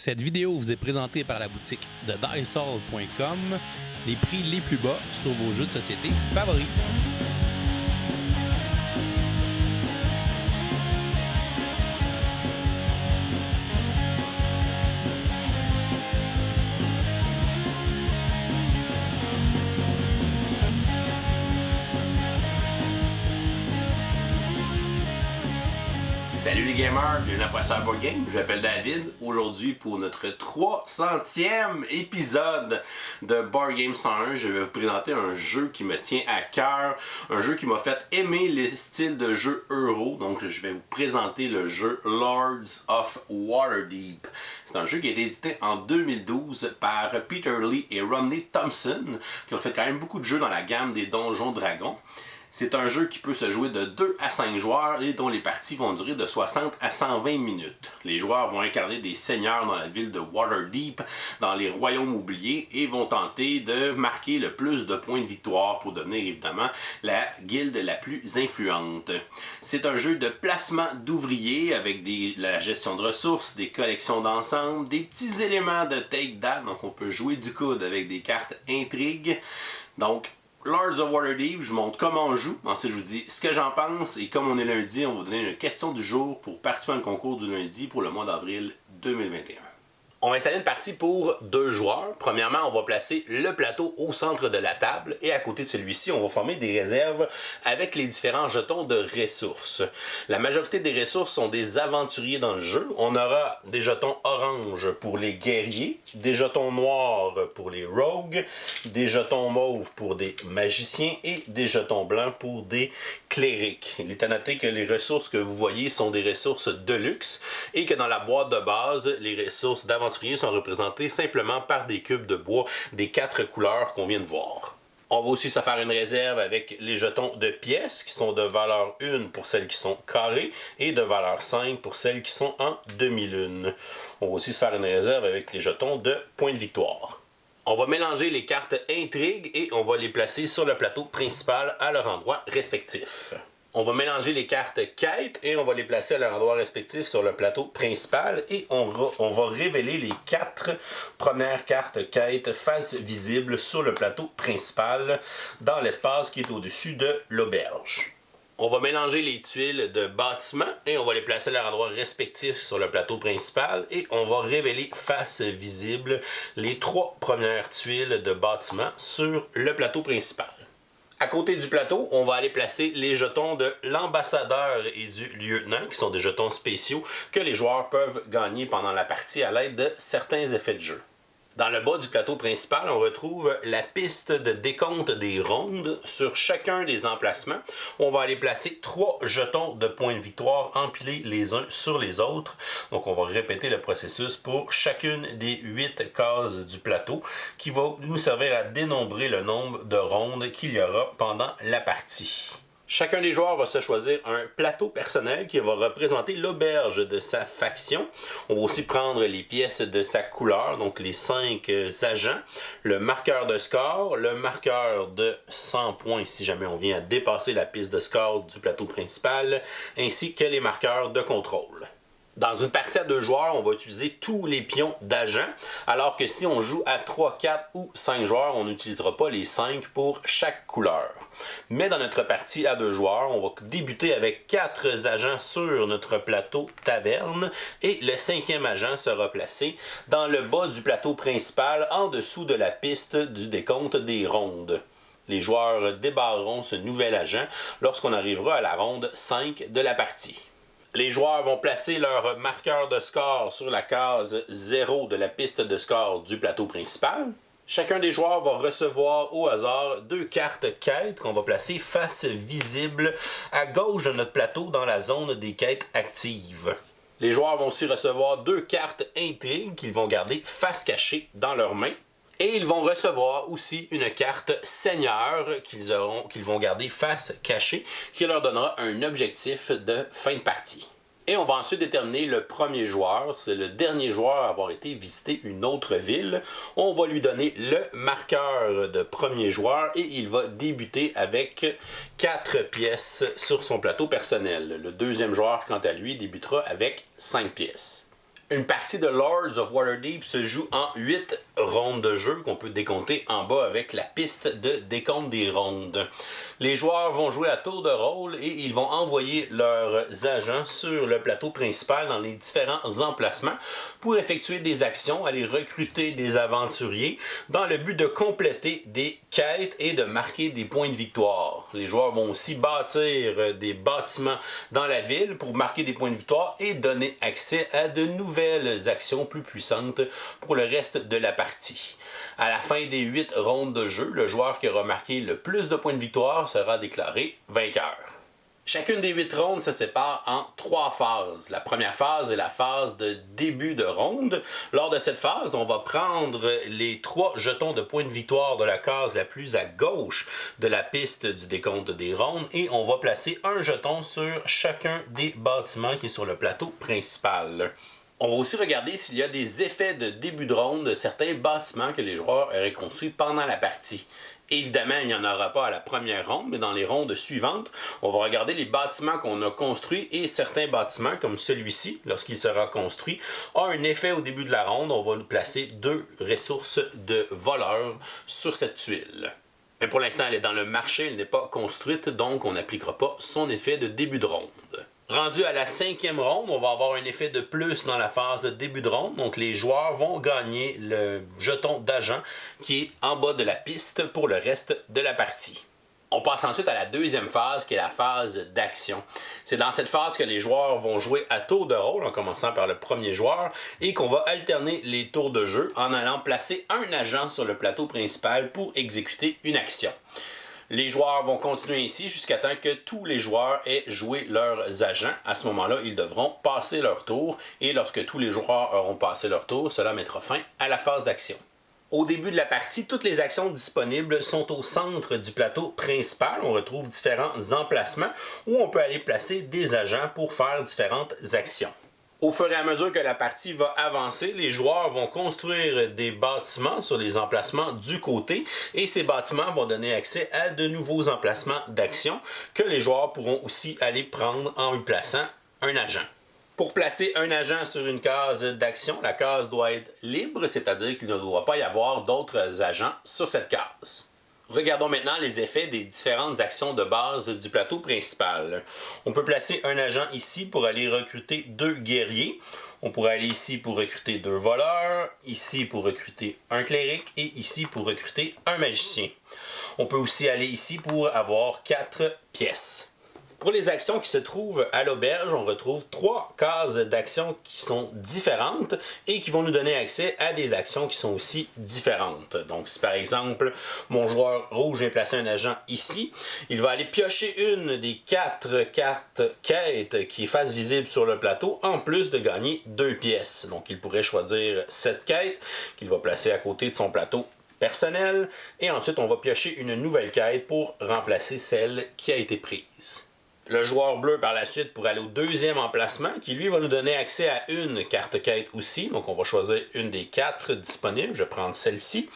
Cette vidéo vous est présentée par la boutique de Dicehall.com, les prix les plus bas sur vos jeux de société favoris. Salut les gamers, bienvenue à Passeur Board Game, je m'appelle David. Aujourd'hui pour notre 300e épisode de Board Game 101, je vais vous présenter un jeu qui me tient à cœur, un jeu qui m'a fait aimer les styles de jeu euro. Donc je vais vous présenter le jeu Lords of Waterdeep. C'est un jeu qui a été édité en 2012 par Peter Lee et Rodney Thompson, qui ont fait quand même beaucoup de jeux dans la gamme des Donjons Dragons. C'est un jeu qui peut se jouer de 2 à 5 joueurs et dont les parties vont durer de 60 à 120 minutes. Les joueurs vont incarner des seigneurs dans la ville de Waterdeep, dans les royaumes oubliés, et vont tenter de marquer le plus de points de victoire pour devenir évidemment la guilde la plus influente. C'est un jeu de placement d'ouvriers avec la gestion de ressources, des collections d'ensemble, des petits éléments de take-down, donc on peut jouer du coude avec des cartes intrigues. Donc, Lords of Waterdeep, je vous montre comment on joue. Ensuite, je vous dis ce que j'en pense. Et comme on est lundi, on va vous donner une question du jour pour participer au concours du lundi pour le mois d'avril 2021. On va installer une partie pour 2 joueurs. Premièrement, on va placer le plateau au centre de la table. Et à côté de celui-ci, on va former des réserves avec les différents jetons de ressources. La majorité des ressources sont des aventuriers dans le jeu. On aura des jetons orange pour les guerriers, des jetons noirs pour les rogues, des jetons mauves pour des magiciens et des jetons blancs pour des clérics. Il est à noter que les ressources que vous voyez sont des ressources de luxe et que dans la boîte de base, les ressources d'aventuriers sont représentées simplement par des cubes de bois des 4 couleurs qu'on vient de voir. On va aussi se faire une réserve avec les jetons de pièces qui sont de valeur 1 pour celles qui sont carrées et de valeur 5 pour celles qui sont en demi-lune. On va aussi se faire une réserve avec les jetons de points de victoire. On va mélanger les cartes intrigues et on va les placer sur le plateau principal à leur endroit respectif. On va mélanger les cartes quêtes et on va les placer à leur endroit respectif sur le plateau principal et on va révéler les 4 premières cartes quêtes face visible sur le plateau principal dans l'espace qui est au-dessus de l'auberge. On va mélanger les tuiles de bâtiment et on va les placer à leur endroit respectif sur le plateau principal et on va révéler face visible les 3 premières tuiles de bâtiment sur le plateau principal. À côté du plateau, on va aller placer les jetons de l'ambassadeur et du lieutenant, qui sont des jetons spéciaux que les joueurs peuvent gagner pendant la partie à l'aide de certains effets de jeu. Dans le bas du plateau principal, on retrouve la piste de décompte des rondes. Sur chacun des emplacements, on va aller placer 3 jetons de points de victoire empilés les uns sur les autres. Donc on va répéter le processus pour chacune des 8 cases du plateau qui va nous servir à dénombrer le nombre de rondes qu'il y aura pendant la partie. Chacun des joueurs va se choisir un plateau personnel qui va représenter l'auberge de sa faction. On va aussi prendre les pièces de sa couleur, donc les 5 agents, le marqueur de score, le marqueur de 100 points si jamais on vient à dépasser la piste de score du plateau principal, ainsi que les marqueurs de contrôle. Dans une partie à 2 joueurs, on va utiliser tous les pions d'agents, alors que si on joue à 3, 4 ou 5 joueurs, on n'utilisera pas les 5 pour chaque couleur. Mais dans notre partie à 2 joueurs, on va débuter avec 4 agents sur notre plateau taverne et le 5e agent sera placé dans le bas du plateau principal en dessous de la piste du décompte des rondes. Les joueurs débarreront ce nouvel agent lorsqu'on arrivera à la ronde 5 de la partie. Les joueurs vont placer leur marqueur de score sur la case 0 de la piste de score du plateau principal. Chacun des joueurs va recevoir au hasard 2 cartes quêtes qu'on va placer face visible à gauche de notre plateau dans la zone des quêtes actives. Les joueurs vont aussi recevoir 2 cartes intrigues qu'ils vont garder face cachée dans leurs mains. Et ils vont recevoir aussi une carte seigneur qu'ils vont garder face cachée, qui leur donnera un objectif de fin de partie. Et on va ensuite déterminer le premier joueur. C'est le dernier joueur à avoir été visiter une autre ville. On va lui donner le marqueur de premier joueur et il va débuter avec 4 pièces sur son plateau personnel. Le deuxième joueur, quant à lui, débutera avec 5 pièces. Une partie de Lords of Waterdeep se joue en 8 rondes de jeu qu'on peut décompter en bas avec la piste de décompte des rondes. Les joueurs vont jouer à tour de rôle et ils vont envoyer leurs agents sur le plateau principal dans les différents emplacements pour effectuer des actions, aller recruter des aventuriers dans le but de compléter des quêtes et de marquer des points de victoire. Les joueurs vont aussi bâtir des bâtiments dans la ville pour marquer des points de victoire et donner accès à de nouvelles actions plus puissantes pour le reste de la partie. À la fin des 8 rondes de jeu, le joueur qui aura marqué le plus de points de victoire sera déclaré vainqueur. Chacune des 8 rondes se sépare en 3 phases. La première phase est la phase de début de ronde. Lors de cette phase, on va prendre les 3 jetons de points de victoire de la case la plus à gauche de la piste du décompte des rondes et on va placer un jeton sur chacun des bâtiments qui est sur le plateau principal. On va aussi regarder s'il y a des effets de début de ronde de certains bâtiments que les joueurs auraient construits pendant la partie. Évidemment, il n'y en aura pas à la première ronde, mais dans les rondes suivantes, on va regarder les bâtiments qu'on a construits et certains bâtiments, comme celui-ci, lorsqu'il sera construit, a un effet au début de la ronde. On va nous placer 2 ressources de voleurs sur cette tuile. Mais pour l'instant, elle est dans le marché, elle n'est pas construite, donc on n'appliquera pas son effet de début de ronde. Rendu à la 5e ronde, on va avoir un effet de plus dans la phase de début de ronde. Donc les joueurs vont gagner le jeton d'agent qui est en bas de la piste pour le reste de la partie. On passe ensuite à la 2e phase qui est la phase d'action. C'est dans cette phase que les joueurs vont jouer à tour de rôle en commençant par le premier joueur et qu'on va alterner les tours de jeu en allant placer un agent sur le plateau principal pour exécuter une action. Les joueurs vont continuer ainsi jusqu'à temps que tous les joueurs aient joué leurs agents. À ce moment-là, ils devront passer leur tour et lorsque tous les joueurs auront passé leur tour, cela mettra fin à la phase d'action. Au début de la partie, toutes les actions disponibles sont au centre du plateau principal. On retrouve différents emplacements où on peut aller placer des agents pour faire différentes actions. Au fur et à mesure que la partie va avancer, les joueurs vont construire des bâtiments sur les emplacements du côté et ces bâtiments vont donner accès à de nouveaux emplacements d'action que les joueurs pourront aussi aller prendre en y plaçant un agent. Pour placer un agent sur une case d'action, la case doit être libre, c'est-à-dire qu'il ne doit pas y avoir d'autres agents sur cette case. Regardons maintenant les effets des différentes actions de base du plateau principal. On peut placer un agent ici pour aller recruter 2 guerriers. On pourrait aller ici pour recruter 2 voleurs, ici pour recruter un cléric et ici pour recruter un magicien. On peut aussi aller ici pour avoir 4 pièces. Pour les actions qui se trouvent à l'auberge, on retrouve 3 cases d'actions qui sont différentes et qui vont nous donner accès à des actions qui sont aussi différentes. Donc si par exemple, mon joueur rouge vient placer un agent ici, il va aller piocher une des 4 cartes quêtes qui est face visible sur le plateau, en plus de gagner 2 pièces. Donc il pourrait choisir cette quête qu'il va placer à côté de son plateau personnel et ensuite on va piocher une nouvelle quête pour remplacer celle qui a été prise. Le joueur bleu par la suite pour aller au 2e emplacement qui lui va nous donner accès à une carte quête aussi. Donc on va choisir une des 4 disponibles. Je vais prendre celle-ci.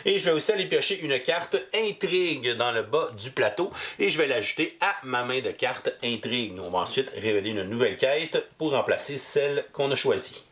Et je vais aussi aller piocher une carte intrigue dans le bas du plateau. Et je vais l'ajouter à ma main de carte intrigue. On va ensuite révéler une nouvelle quête pour remplacer celle qu'on a choisie.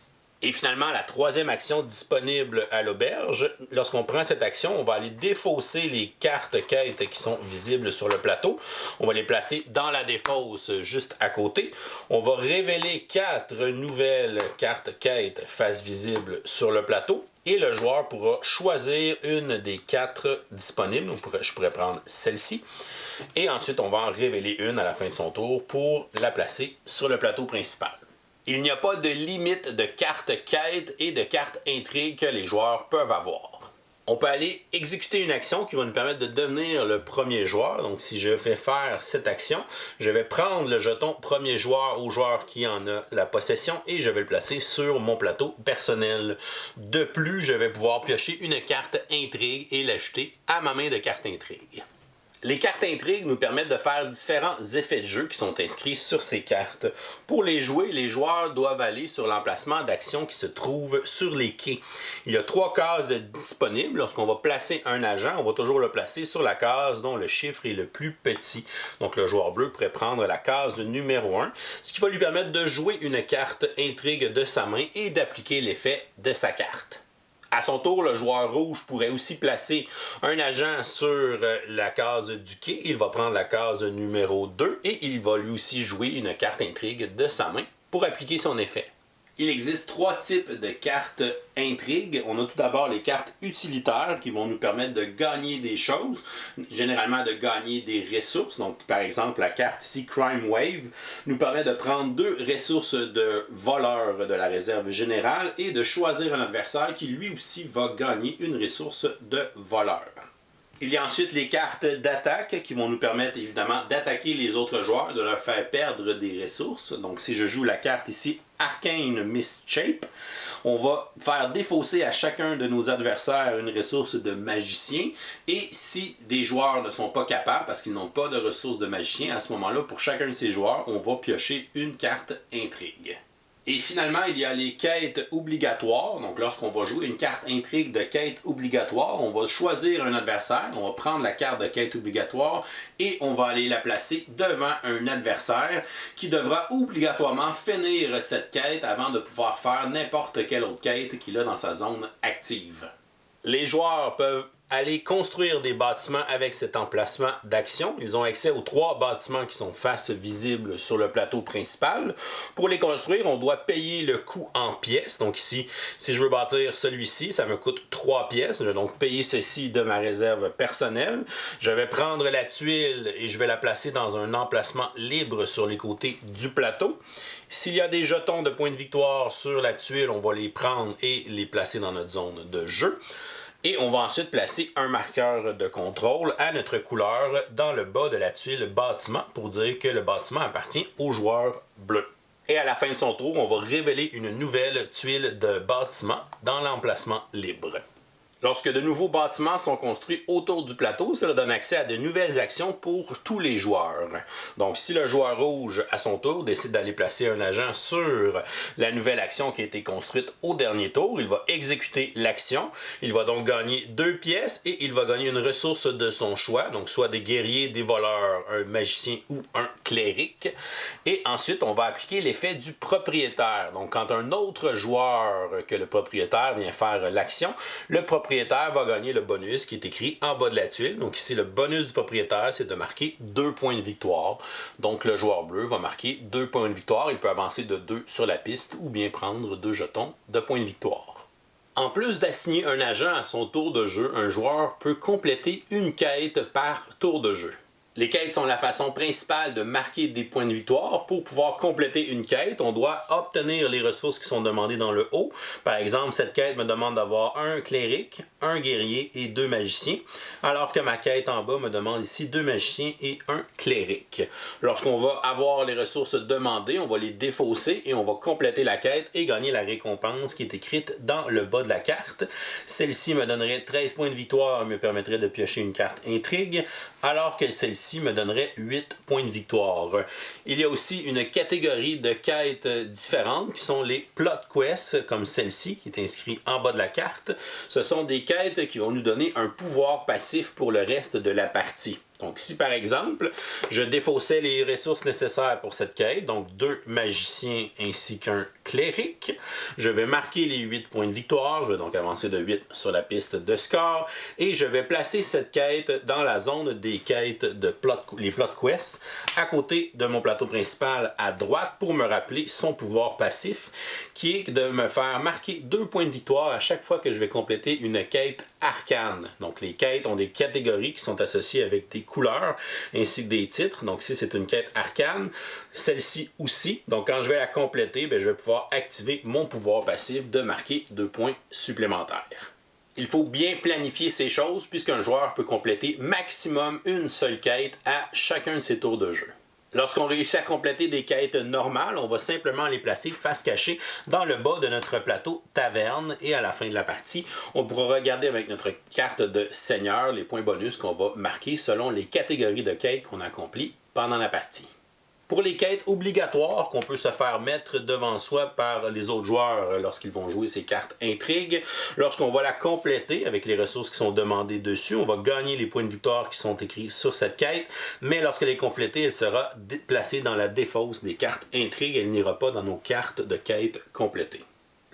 Et finalement, la 3e action disponible à l'auberge, lorsqu'on prend cette action, on va aller défausser les cartes quêtes qui sont visibles sur le plateau. On va les placer dans la défausse juste à côté. On va révéler 4 nouvelles cartes quêtes face visible sur le plateau. Et le joueur pourra choisir une des 4 disponibles. Je pourrais prendre celle-ci. Et ensuite, on va en révéler une à la fin de son tour pour la placer sur le plateau principal. Il n'y a pas de limite de cartes quêtes et de cartes intrigues que les joueurs peuvent avoir. On peut aller exécuter une action qui va nous permettre de devenir le premier joueur. Donc si je fais faire cette action, je vais prendre le jeton premier joueur au joueur qui en a la possession et je vais le placer sur mon plateau personnel. De plus, je vais pouvoir piocher une carte intrigue et l'ajouter à ma main de carte intrigue. Les cartes intrigues nous permettent de faire différents effets de jeu qui sont inscrits sur ces cartes. Pour les jouer, les joueurs doivent aller sur l'emplacement d'action qui se trouve sur les quais. Il y a 3 cases disponibles. Lorsqu'on va placer un agent, on va toujours le placer sur la case dont le chiffre est le plus petit. Donc le joueur bleu pourrait prendre la case numéro 1, ce qui va lui permettre de jouer une carte intrigue de sa main et d'appliquer l'effet de sa carte. À son tour, le joueur rouge pourrait aussi placer un agent sur la case du quai. Il va prendre la case numéro 2 et il va lui aussi jouer une carte intrigue de sa main pour appliquer son effet. Il existe 3 types de cartes intrigues. On a tout d'abord les cartes utilitaires qui vont nous permettre de gagner des choses, généralement de gagner des ressources. Donc, par exemple, la carte ici, Crime Wave, nous permet de prendre 2 ressources de voleur de la réserve générale et de choisir un adversaire qui lui aussi va gagner une ressource de voleur. Il y a ensuite les cartes d'attaque qui vont nous permettre évidemment d'attaquer les autres joueurs, de leur faire perdre des ressources. Donc si je joue la carte ici Arcane Mistshape, on va faire défausser à chacun de nos adversaires une ressource de magicien. Et si des joueurs ne sont pas capables, parce qu'ils n'ont pas de ressources de magicien, à ce moment-là, pour chacun de ces joueurs, on va piocher une carte intrigue. Et finalement, il y a les quêtes obligatoires. Donc, lorsqu'on va jouer une carte intrigue de quête obligatoire, on va choisir un adversaire, on va prendre la carte de quête obligatoire et on va aller la placer devant un adversaire qui devra obligatoirement finir cette quête avant de pouvoir faire n'importe quelle autre quête qu'il a dans sa zone active. Les joueurs peuvent aller construire des bâtiments avec cet emplacement d'action. Ils ont accès aux 3 bâtiments qui sont face visibles sur le plateau principal. Pour les construire, on doit payer le coût en pièces. Donc ici, si je veux bâtir celui-ci, ça me coûte 3 pièces. Je vais donc payer ceci de ma réserve personnelle. Je vais prendre la tuile et je vais la placer dans un emplacement libre sur les côtés du plateau. S'il y a des jetons de points de victoire sur la tuile, on va les prendre et les placer dans notre zone de jeu. Et on va ensuite placer un marqueur de contrôle à notre couleur dans le bas de la tuile bâtiment pour dire que le bâtiment appartient au joueur bleu. Et à la fin de son tour, on va révéler une nouvelle tuile de bâtiment dans l'emplacement libre. Lorsque de nouveaux bâtiments sont construits autour du plateau, cela donne accès à de nouvelles actions pour tous les joueurs. Donc, si le joueur rouge, à son tour, décide d'aller placer un agent sur la nouvelle action qui a été construite au dernier tour, il va exécuter l'action. Il va donc gagner 2 pièces et il va gagner une ressource de son choix, donc soit des guerriers, des voleurs, un magicien ou un cléric. Et ensuite, on va appliquer l'effet du propriétaire. Donc, quand un autre joueur que le propriétaire vient faire l'action, le propriétaire va gagner le bonus qui est écrit en bas de la tuile. Donc ici, le bonus du propriétaire, c'est de marquer 2 points de victoire. Donc le joueur bleu va marquer 2 points de victoire. Il peut avancer de 2 sur la piste ou bien prendre 2 jetons de points de victoire. En plus d'assigner un agent à son tour de jeu, un joueur peut compléter une quête par tour de jeu. Les quêtes sont la façon principale de marquer des points de victoire. Pour pouvoir compléter une quête, on doit obtenir les ressources qui sont demandées dans le haut. Par exemple, cette quête me demande d'avoir un cléric, un guerrier et 2 magiciens, alors que ma quête en bas me demande ici 2 magiciens et un cléric. Lorsqu'on va avoir les ressources demandées, on va les défausser et on va compléter la quête et gagner la récompense qui est écrite dans le bas de la carte. Celle-ci me donnerait 13 points de victoire et me permettrait de piocher une carte intrigue, alors que celle-ci me donnerait 8 points de victoire. Il y a aussi une catégorie de quêtes différentes qui sont les plot quests, comme celle-ci qui est inscrite en bas de la carte. Ce sont des quêtes qui vont nous donner un pouvoir passif pour le reste de la partie. Donc si par exemple, je défaussais les ressources nécessaires pour cette quête, donc 2 magiciens ainsi qu'un cléric, je vais marquer les 8 points de victoire, je vais donc avancer de 8 sur la piste de score, et je vais placer cette quête dans la zone des quêtes de les plot quests, à côté de mon plateau principal à droite, pour me rappeler son pouvoir passif, qui est de me faire marquer 2 points de victoire à chaque fois que je vais compléter une quête arcane. Donc les quêtes ont des catégories qui sont associées avec des couleurs ainsi que des titres. Donc ici c'est une quête arcane, celle-ci aussi. Donc quand je vais la compléter, je vais pouvoir activer mon pouvoir passif de marquer 2 points supplémentaires. Il faut bien planifier ces choses puisqu'un joueur peut compléter maximum une seule quête à chacun de ses tours de jeu. Lorsqu'on réussit à compléter des quêtes normales, on va simplement les placer face cachée dans le bas de notre plateau taverne et à la fin de la partie, on pourra regarder avec notre carte de seigneur les points bonus qu'on va marquer selon les catégories de quêtes qu'on a accomplies pendant la partie. Pour les quêtes obligatoires qu'on peut se faire mettre devant soi par les autres joueurs lorsqu'ils vont jouer ces cartes intrigues, lorsqu'on va la compléter avec les ressources qui sont demandées dessus, on va gagner les points de victoire qui sont écrits sur cette quête, mais lorsqu'elle est complétée, elle sera placée dans la défausse des cartes intrigues, elle n'ira pas dans nos cartes de quête complétées.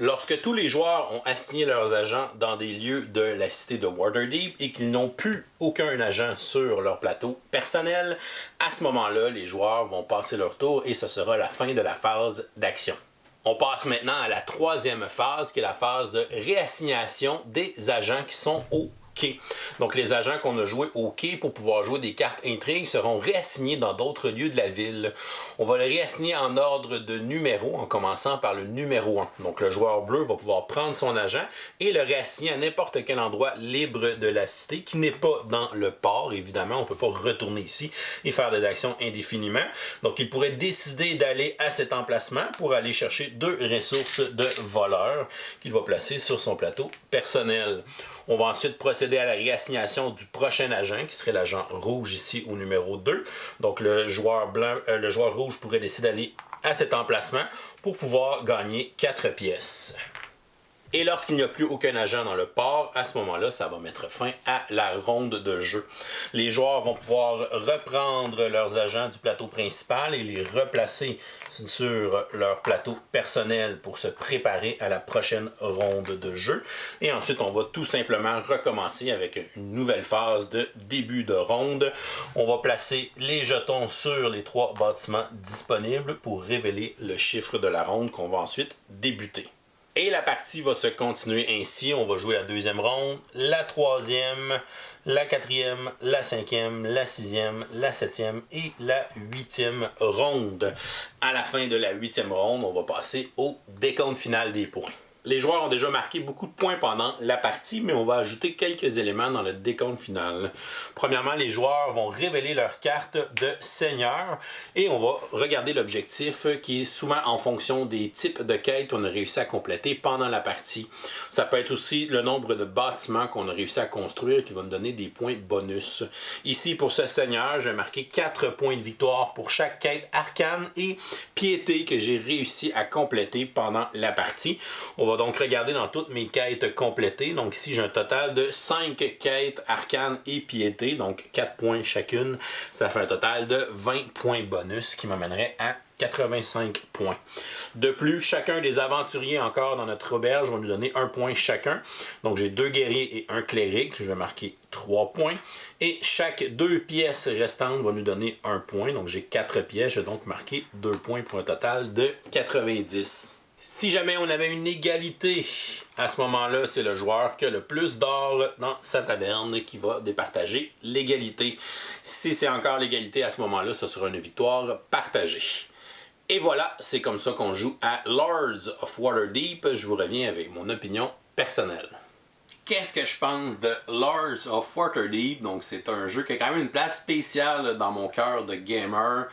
Lorsque tous les joueurs ont assigné leurs agents dans des lieux de la cité de Waterdeep et qu'ils n'ont plus aucun agent sur leur plateau personnel, à ce moment-là, les joueurs vont passer leur tour et ce sera la fin de la phase d'action. On passe maintenant à la troisième phase, qui est la phase de réassignation des agents qui sont au quai. Donc les agents qu'on a joués au quai pour pouvoir jouer des cartes intrigues seront réassignés dans d'autres lieux de la ville. On va les réassigner en ordre de numéro, en commençant par le numéro 1. Donc le joueur bleu va pouvoir prendre son agent et le réassigner à n'importe quel endroit libre de la cité, qui n'est pas dans le port, évidemment. On ne peut pas retourner ici et faire des actions indéfiniment. Donc il pourrait décider d'aller à cet emplacement pour aller chercher 2 ressources de voleur qu'il va placer sur son plateau personnel. On va ensuite procéder à la réassignation du prochain agent, qui serait l'agent rouge ici au numéro 2. Donc le joueur rouge pourrait décider d'aller à cet emplacement pour pouvoir gagner 4 pièces. Et lorsqu'il n'y a plus aucun agent dans le port, à ce moment-là, ça va mettre fin à la ronde de jeu. Les joueurs vont pouvoir reprendre leurs agents du plateau principal et les replacer sur leur plateau personnel pour se préparer à la prochaine ronde de jeu. Et ensuite, on va tout simplement recommencer avec une nouvelle phase de début de ronde. On va placer les jetons sur les 3 bâtiments disponibles pour révéler le chiffre de la ronde qu'on va ensuite débuter. Et la partie va se continuer ainsi. On va jouer la deuxième ronde, la troisième, la quatrième, la cinquième, la sixième, la septième et la 8e ronde. À la fin de la 8e ronde, on va passer au décompte final des points. Les joueurs ont déjà marqué beaucoup de points pendant la partie, mais on va ajouter quelques éléments dans le décompte final. Premièrement, les joueurs vont révéler leur carte de seigneur et on va regarder l'objectif qui est souvent en fonction des types de quêtes qu'on a réussi à compléter pendant la partie. Ça peut être aussi le nombre de bâtiments qu'on a réussi à construire qui va nous donner des points bonus. Ici, pour ce seigneur, je vais marquer 4 points de victoire pour chaque quête arcane et piété que j'ai réussi à compléter pendant la partie. On va donc regarder dans toutes mes quêtes complétées. Donc ici, j'ai un total de 5 quêtes arcanes et piété, donc 4 points chacune. Ça fait un total de 20 points bonus qui m'amènerait à 85 points. De plus, chacun des aventuriers encore dans notre auberge va nous donner 1 point chacun. Donc j'ai 2 guerriers et 1 cléric. Je vais marquer 3 points. Et chaque 2 pièces restantes va nous donner 1 point. Donc j'ai 4 pièces. Je vais donc marquer 2 points pour un total de 90. Si jamais on avait une égalité, à ce moment-là, c'est le joueur qui a le plus d'or dans sa taverne qui va départager l'égalité. Si c'est encore l'égalité, à ce moment-là, ce sera une victoire partagée. Et voilà, c'est comme ça qu'on joue à Lords of Waterdeep. Je vous reviens avec mon opinion personnelle. Qu'est-ce que je pense de Lords of Waterdeep? Donc c'est un jeu qui a quand même une place spéciale dans mon cœur de gamer.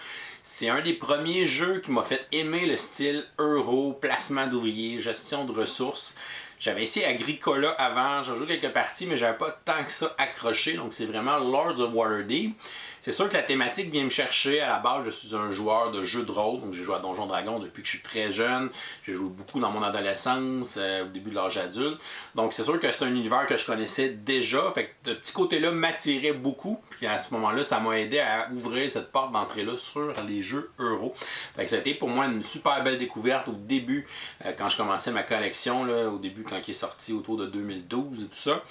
C'est un des premiers jeux qui m'a fait aimer le style euro, placement d'ouvriers, gestion de ressources. J'avais essayé Agricola avant, j'ai joué quelques parties, mais j'avais pas tant que ça accroché. Donc c'est vraiment Lords of Waterdeep. C'est sûr que la thématique vient me chercher. À la base, je suis un joueur de jeux de rôle, donc j'ai joué à Donjons Dragons depuis que je suis très jeune. J'ai joué beaucoup dans mon adolescence, au début de l'âge adulte. Donc c'est sûr que c'est un univers que je connaissais déjà. Fait que ce petit côté-là m'attirait beaucoup. Puis à ce moment-là, ça m'a aidé à ouvrir cette porte d'entrée-là sur les jeux euro. Fait que ça a été pour moi une super belle découverte au début, quand je commençais ma collection, là, au début quand il est sorti autour de 2012 et tout ça.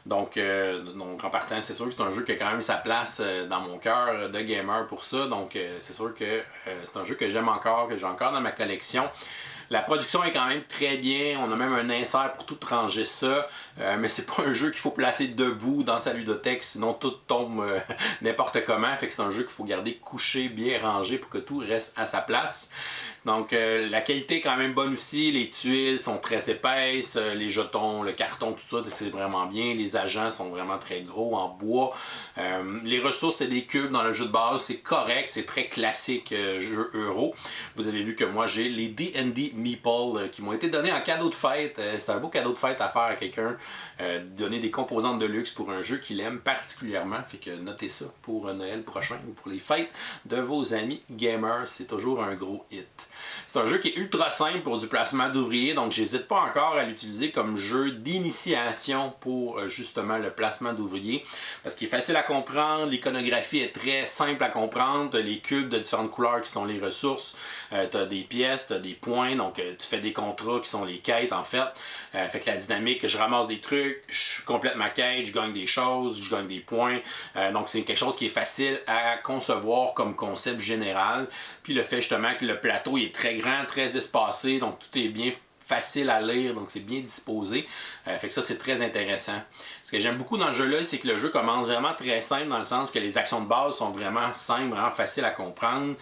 Donc en partant, c'est sûr que c'est un jeu qui a quand même sa place dans mon cœur de gamer pour ça. Donc c'est sûr que c'est un jeu que j'aime encore, que j'ai encore dans ma collection. La production est quand même très bien, on a même un insert pour tout ranger ça, mais c'est pas un jeu qu'il faut placer debout dans sa ludothèque, sinon tout tombe n'importe comment. Fait que c'est un jeu qu'il faut garder couché, bien rangé pour que tout reste à sa place. Donc la qualité est quand même bonne aussi, les tuiles sont très épaisses, les jetons, le carton, tout ça, c'est vraiment bien. Les agents sont vraiment très gros en bois. Les ressources, c'est des cubes dans le jeu de base, c'est correct, c'est très classique jeu euro. Vous avez vu que moi j'ai les D&D Meeple qui m'ont été donnés en cadeau de fête. C'est un beau cadeau de fête à faire à quelqu'un, donner des composantes de luxe pour un jeu qu'il aime particulièrement. Fait que notez ça pour Noël prochain ou pour les fêtes de vos amis gamers, c'est toujours un gros hit. C'est un jeu qui est ultra simple pour du placement d'ouvriers, donc j'hésite pas encore à l'utiliser comme jeu d'initiation pour justement le placement d'ouvriers, parce qu'il est facile à comprendre, l'iconographie est très simple à comprendre, tu as les cubes de différentes couleurs qui sont les ressources, tu as des pièces, tu as des points, donc tu fais des contrats qui sont les quêtes en fait. Fait que la dynamique, je ramasse des trucs, je complète ma quête, je gagne des choses, je gagne des points, donc c'est quelque chose qui est facile à concevoir comme concept général. Puis le fait justement que le plateau est très grand, très espacé, donc tout est bien facile à lire, donc c'est bien disposé. Fait que ça, c'est très intéressant. Ce que j'aime beaucoup dans le jeu-là, c'est que le jeu commence vraiment très simple, dans le sens que les actions de base sont vraiment simples, vraiment faciles à comprendre.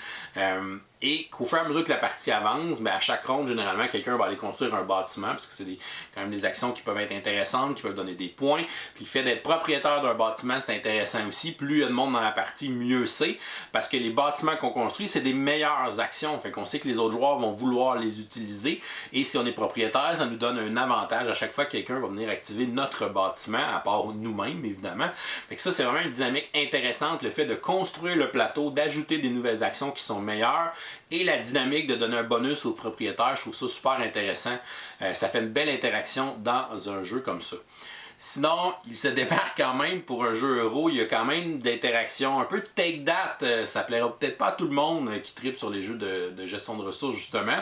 Et qu'au fur et à mesure que la partie avance, à chaque ronde, généralement, quelqu'un va aller construire un bâtiment, parce que c'est quand même des actions qui peuvent être intéressantes, qui peuvent donner des points. Puis le fait d'être propriétaire d'un bâtiment, c'est intéressant aussi. Plus il y a de monde dans la partie, mieux c'est. Parce que les bâtiments qu'on construit, c'est des meilleures actions. Fait qu'on sait que les autres joueurs vont vouloir les utiliser. Et si on est propriétaire, ça nous donne un avantage à chaque fois que quelqu'un va venir activer notre bâtiment, à part nous-mêmes, évidemment. Fait que ça, c'est vraiment une dynamique intéressante, le fait de construire le plateau, d'ajouter des nouvelles actions qui sont meilleures. Et la dynamique de donner un bonus au propriétaire, je trouve ça super intéressant. Ça fait une belle interaction dans un jeu comme ça. Sinon, il se démarque quand même pour un jeu euro. Il y a quand même d'interaction, un peu de take that. Ça plaira peut-être pas à tout le monde qui tripe sur les jeux de gestion de ressources, justement.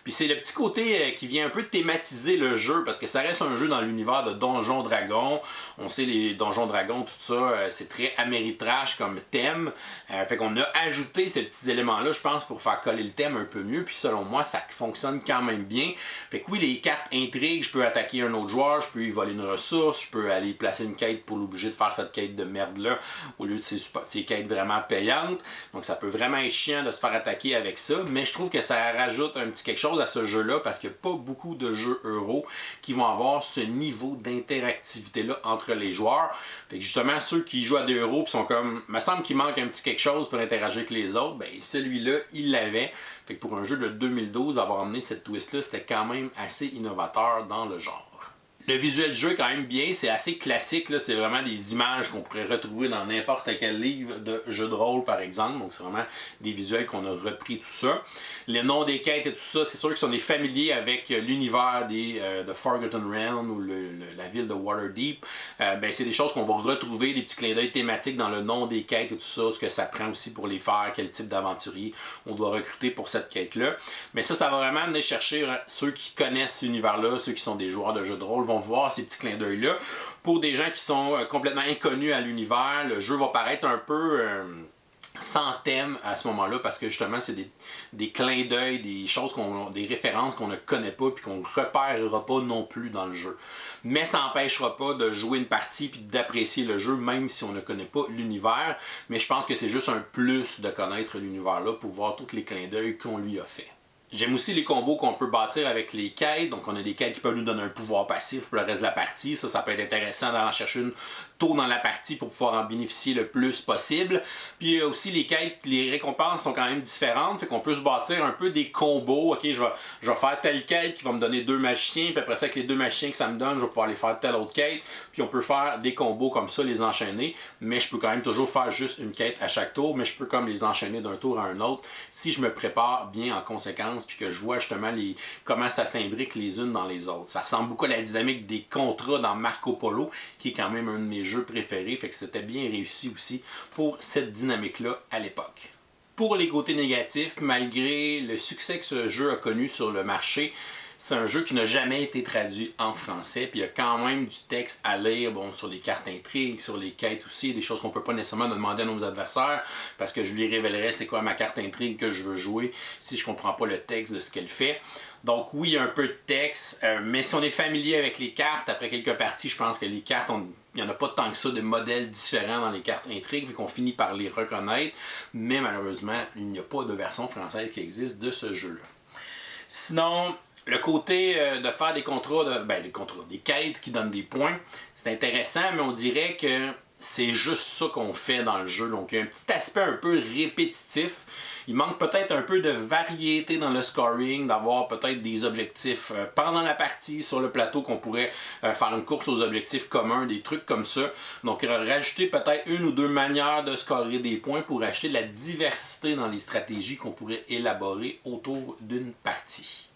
Puis c'est le petit côté qui vient un peu thématiser le jeu, parce que ça reste un jeu dans l'univers de Donjons Dragons. On sait les Donjons Dragons, tout ça, c'est très Ameritrash comme thème. Fait qu'on a ajouté ces petits éléments-là, je pense, pour faire coller le thème un peu mieux. Puis selon moi, ça fonctionne quand même bien. Fait que oui, les cartes intrigues, je peux attaquer un autre joueur, je peux y voler une ressource, je peux aller placer une quête pour l'obliger de faire cette quête de merde-là, au lieu de ces quêtes vraiment payantes. Donc ça peut vraiment être chiant de se faire attaquer avec ça, mais je trouve que ça rajoute un petit quelque chose à ce jeu-là, parce qu'il n'y a pas beaucoup de jeux euro qui vont avoir ce niveau d'interactivité-là entre les joueurs. Fait que justement, ceux qui jouent à des euros et sont comme, me semble qu'il manque un petit quelque chose pour interagir avec les autres, ben celui-là, il l'avait. Fait que pour un jeu de 2012, avoir amené cette twist-là, c'était quand même assez innovateur dans le genre. Le visuel du jeu est quand même bien, c'est assez classique, c'est vraiment des images qu'on pourrait retrouver dans n'importe quel livre de jeu de rôle par exemple, donc c'est vraiment des visuels qu'on a repris tout ça. Les noms des quêtes et tout ça, c'est sûr qu'ils sont des familiers avec l'univers de Forgotten Realm ou la ville de Waterdeep. C'est des choses qu'on va retrouver, des petits clins d'œil thématiques dans le nom des quêtes et tout ça, ce que ça prend aussi pour les faire, quel type d'aventurier on doit recruter pour cette quête-là. Mais ça va vraiment venir chercher ceux qui connaissent cet univers-là, ceux qui sont des joueurs de jeux de rôle, vont voir ces petits clins d'œil-là. Pour des gens qui sont complètement inconnus à l'univers, le jeu va paraître un peu sans thème à ce moment-là, parce que justement c'est des clins d'œil, des choses des références qu'on ne connaît pas puis qu'on ne repérera pas non plus dans le jeu. Mais ça n'empêchera pas de jouer une partie puis d'apprécier le jeu même si on ne connaît pas l'univers. Mais je pense que c'est juste un plus de connaître l'univers-là pour voir tous les clins d'œil qu'on lui a fait. J'aime aussi les combos qu'on peut bâtir avec les quêtes. Donc on a des quêtes qui peuvent nous donner un pouvoir passif pour le reste de la partie. Ça peut être intéressant d'en chercher une tôt dans la partie pour pouvoir en bénéficier le plus possible. Puis il y a aussi les quêtes, les récompenses sont quand même différentes. Fait qu'on peut se bâtir un peu des combos. Ok, je vais faire telle quête qui va me donner 2 magiciens. Puis après ça, avec les 2 magiciens que ça me donne, je vais pouvoir aller faire telle autre quête. Puis on peut faire des combos comme ça, les enchaîner. Mais je peux quand même toujours faire juste une quête à chaque tour. Mais je peux comme les enchaîner d'un tour à un autre si je me prépare bien en conséquence. Puis que je vois justement comment ça s'imbrique les unes dans les autres. Ça ressemble beaucoup à la dynamique des contrats dans Marco Polo, qui est quand même un de mes jeux préférés, fait que c'était bien réussi aussi pour cette dynamique-là à l'époque. Pour les côtés négatifs, malgré le succès que ce jeu a connu sur le marché, c'est un jeu qui n'a jamais été traduit en français, puis il y a quand même du texte à lire, sur les cartes intrigues, sur les quêtes aussi, des choses qu'on ne peut pas nécessairement demander à nos adversaires, parce que je lui révélerai c'est quoi ma carte intrigue que je veux jouer si je ne comprends pas le texte de ce qu'elle fait. Donc oui, il y a un peu de texte, mais si on est familier avec les cartes, après quelques parties, je pense que les cartes, il n'y en a pas tant que ça de modèles différents dans les cartes intrigues, vu qu'on finit par les reconnaître, mais malheureusement, il n'y a pas de version française qui existe de ce jeu-là. Sinon, le côté de faire des contrats, des quêtes qui donnent des points, c'est intéressant, mais on dirait que c'est juste ça qu'on fait dans le jeu. Donc, il y a un petit aspect un peu répétitif. Il manque peut-être un peu de variété dans le scoring, d'avoir peut-être des objectifs pendant la partie sur le plateau qu'on pourrait faire une course aux objectifs communs, des trucs comme ça. Donc, rajouter peut-être une ou deux manières de scorer des points pour acheter de la diversité dans les stratégies qu'on pourrait élaborer autour d'une partie.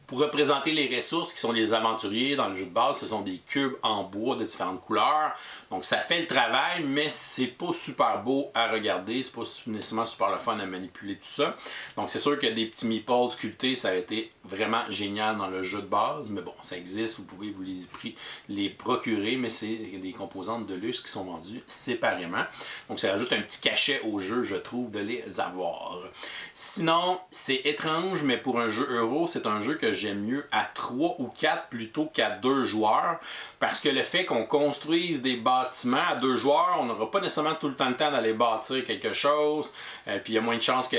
Pour représenter les ressources qui sont les aventuriers dans le jeu de base, ce sont des cubes en bois de différentes couleurs. Donc ça fait le travail, mais c'est pas super beau à regarder, c'est pas nécessairement super le fun à manipuler tout ça. Donc c'est sûr que des petits meeples sculptés, ça a été vraiment génial dans le jeu de base, mais bon, ça existe, vous pouvez vous les procurer, mais c'est des composantes de luxe qui sont vendues séparément. Donc ça ajoute un petit cachet au jeu, je trouve, de les avoir. Sinon, c'est étrange, mais pour un jeu euro, c'est un jeu que j'aime mieux à 3 ou 4 plutôt qu'à 2 joueurs, parce que le fait qu'on construise des bâtiments à 2 joueurs, on n'aura pas nécessairement tout le temps d'aller bâtir quelque chose, puis il y a moins de chances que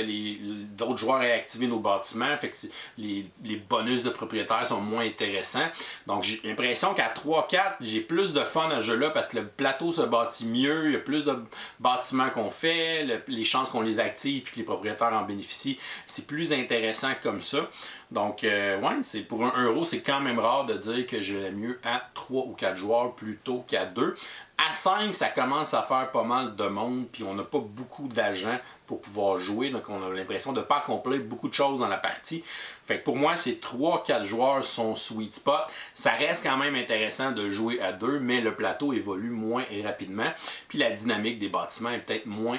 d'autres joueurs aient activé nos bâtiments, fait que les bonus de propriétaires sont moins intéressants. Donc j'ai l'impression qu'à 3-4, j'ai plus de fun à ce jeu-là, parce que le plateau se bâtit mieux, il y a plus de bâtiments qu'on fait, les chances qu'on les active et que les propriétaires en bénéficient, c'est plus intéressant comme ça. Donc, ouais, pour un euro, c'est quand même rare de dire que je l'aime mieux à 3 ou 4 joueurs plutôt qu'à 2. À 5, ça commence à faire pas mal de monde, puis on n'a pas beaucoup d'agents pour pouvoir jouer, donc on a l'impression de ne pas accomplir beaucoup de choses dans la partie. Fait que pour moi, ces 3-4 joueurs sont sweet spot. Ça reste quand même intéressant de jouer à 2, mais le plateau évolue moins rapidement, puis la dynamique des bâtiments est peut-être moins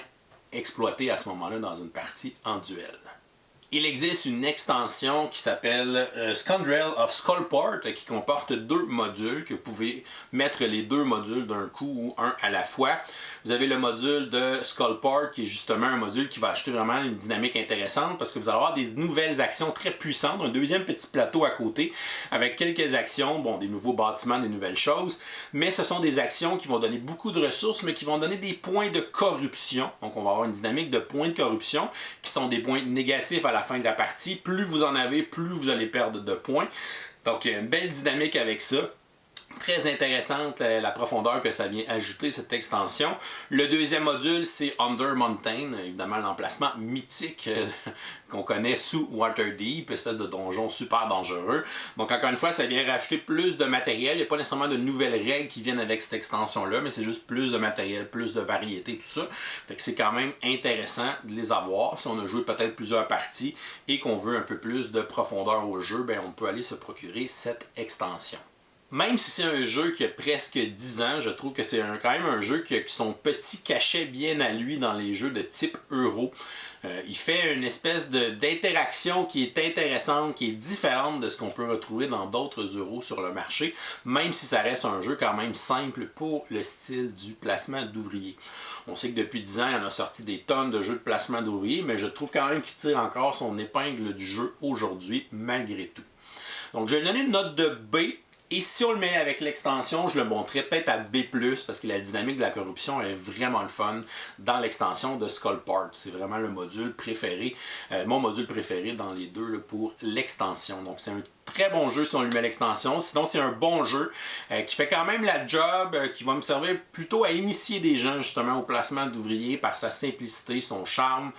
exploitée à ce moment-là dans une partie en duel. Il existe une extension qui s'appelle Scoundrel of Skullport qui comporte 2 modules, que vous pouvez mettre les 2 modules d'un coup ou un à la fois. Vous avez le module de Skullport qui est justement un module qui va ajouter vraiment une dynamique intéressante parce que vous allez avoir des nouvelles actions très puissantes, un deuxième petit plateau à côté avec quelques actions, bon, des nouveaux bâtiments, des nouvelles choses, mais ce sont des actions qui vont donner beaucoup de ressources mais qui vont donner des points de corruption. Donc on va avoir une dynamique de points de corruption qui sont des points négatifs à la fin de la partie. Plus vous en avez, plus vous allez perdre de points. Donc il y a une belle dynamique avec ça. Très intéressante la profondeur que ça vient ajouter, cette extension. Le deuxième module, c'est Under Mountain, évidemment l'emplacement mythique qu'on connaît sous Waterdeep, espèce de donjon super dangereux. Donc encore une fois, ça vient rajouter plus de matériel. Il n'y a pas nécessairement de nouvelles règles qui viennent avec cette extension-là, mais c'est juste plus de matériel, plus de variété, tout ça. Fait que c'est quand même intéressant de les avoir. Si on a joué peut-être plusieurs parties et qu'on veut un peu plus de profondeur au jeu, ben on peut aller se procurer cette extension. Même si c'est un jeu qui a presque 10 ans, je trouve que c'est quand même un jeu qui a son petit cachet bien à lui dans les jeux de type euro. Il fait une espèce d'interaction qui est intéressante, qui est différente de ce qu'on peut retrouver dans d'autres euros sur le marché, même si ça reste un jeu quand même simple pour le style du placement d'ouvriers. On sait que depuis 10 ans, il y en a sorti des tonnes de jeux de placement d'ouvriers, mais je trouve quand même qu'il tire encore son épingle du jeu aujourd'hui, malgré tout. Donc je vais lui donner une note de B. Et si on le met avec l'extension, je le montrerai peut-être à B+, parce que la dynamique de la corruption est vraiment le fun dans l'extension de Skullport. C'est vraiment le module préféré, mon module préféré dans les deux là, pour l'extension. Donc c'est un très bon jeu si on lui met l'extension. Sinon, c'est un bon jeu qui fait quand même la job, qui va me servir plutôt à initier des gens justement au placement d'ouvriers par sa simplicité, son charme.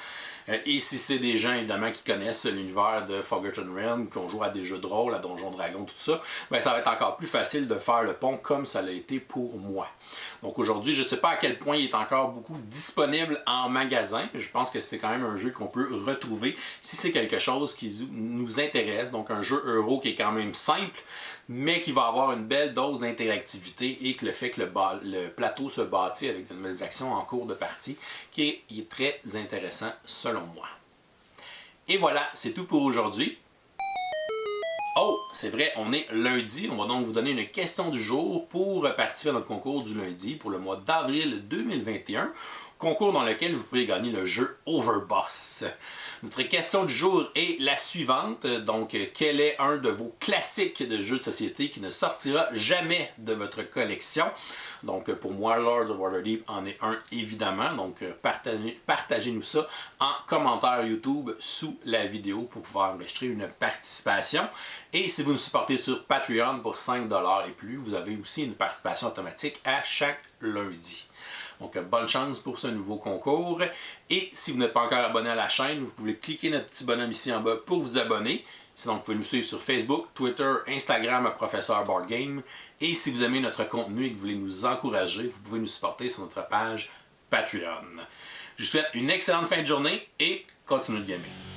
Et si c'est des gens évidemment qui connaissent l'univers de Forgotten Realms, qui ont joué à des jeux de rôle, à Donjons Dragons, tout ça, ben ça va être encore plus facile de faire le pont comme ça l'a été pour moi. Donc aujourd'hui, je ne sais pas à quel point il est encore beaucoup disponible en magasin, mais je pense que c'est quand même un jeu qu'on peut retrouver si c'est quelque chose qui nous intéresse. Donc un jeu euro qui est quand même simple, mais qui va avoir une belle dose d'interactivité et que le fait que le plateau se bâtit avec de nouvelles actions en cours de partie, qui est très intéressant selon moi. Et voilà, c'est tout pour aujourd'hui. Oh, c'est vrai, on est lundi. On va donc vous donner une question du jour pour participer à notre concours du lundi pour le mois d'avril 2021. concours dans lequel vous pouvez gagner le jeu Overboss. Notre question du jour est la suivante. Donc, quel est un de vos classiques de jeux de société qui ne sortira jamais de votre collection? Donc, pour moi, Lords of Waterdeep en est un, évidemment. Donc, partagez-nous ça en commentaire YouTube sous la vidéo pour pouvoir enregistrer une participation. Et si vous nous supportez sur Patreon pour 5$ et plus, vous avez aussi une participation automatique à chaque lundi. Donc, bonne chance pour ce nouveau concours. Et si vous n'êtes pas encore abonné à la chaîne, vous pouvez cliquer notre petit bonhomme ici en bas pour vous abonner. Sinon, vous pouvez nous suivre sur Facebook, Twitter, Instagram à Professeur Board Game. Et si vous aimez notre contenu et que vous voulez nous encourager, vous pouvez nous supporter sur notre page Patreon. Je vous souhaite une excellente fin de journée et continuez de gamer.